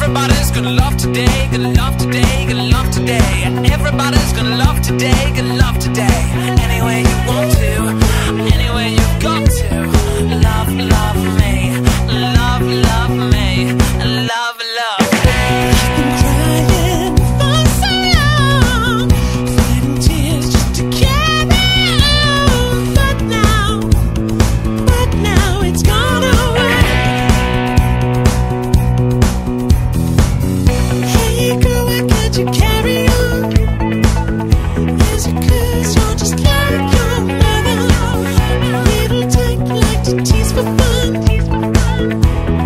Everybody's gonna love today, gonna love today, gonna love today. Everybody's gonna love today, gonna love today. Any way you want to, any way you've got to. Love, love me, love, love me, love, love me. I've been crying for so long, fighting tears just to carry on. But now it's gone away. Hey girl, why can't you carry on? Is it 'cause you're just like your mother? Little type like to tease for fun.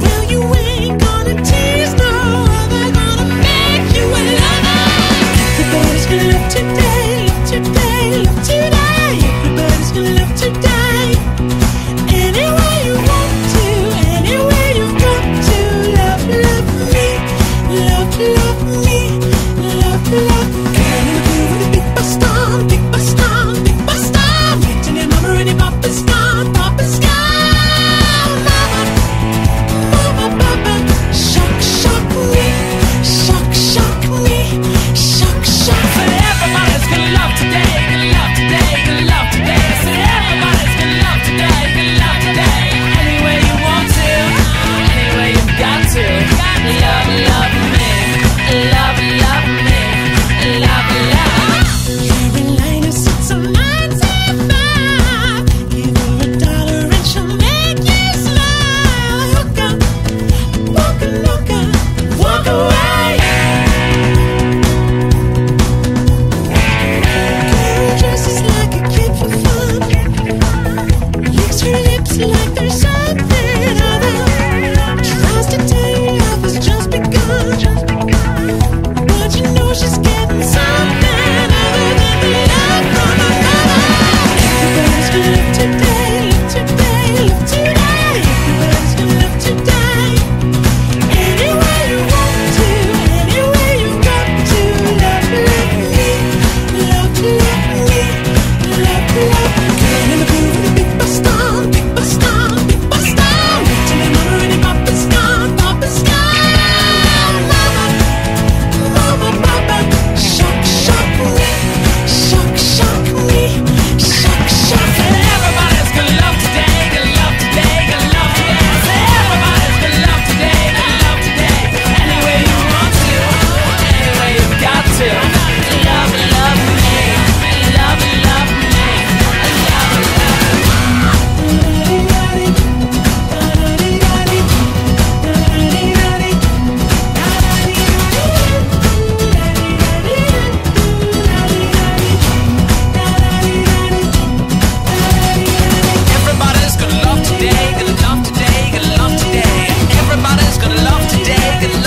Well, you ain't gonna tease no other, gonna make you a lover. Everybody's gonna love today, love today, love today. Everybody's gonna love today. Any way you want to, any way you've got to. Love, love me, love, love me, love, love. Girl in the blue with a big bus storm, big bus storm, big bus storm. Waiting your mama and your papa's gone, papa's gone. Mama, mama, shock, shock me, shock, shock me, shock, shock. Said everybody's gonna love today, gonna love today, gonna love today. Said everybody's gonna love today, gonna love today. Any way you want to, any way you've got to. Love, love me, love, love me, love, love. Carolina sits on 95. Give her $1 and she'll make you smile. Hook up, walk a loca, walk away. Girl dresses like a kid for fun. Licks her lips like there's something other. Tries to tell you love has just begun. But you know she's getting something other than the love from her mother. Everybody's gonna love today, love today, love today. Everybody's gonna love today. Any way you want to, any way you've got to. Love, love me, love, love me, love, love. Girl in the blue with a big bus storm, big bus storm, big bus storm. Waiting your mama and your papa's gone, papa's gone. Mama, mama, shock, shock me, shock, shock me, shock, shock. Said everybody's gonna love today, gonna love today, gonna love today. Said everybody's gonna love today, gonna love today. Any way you want to, any way you've got to. Love, love me, love, love me, love, Everybody's gonna love today, gonna love today, gonna love today. Everybody's gonna love today, gonna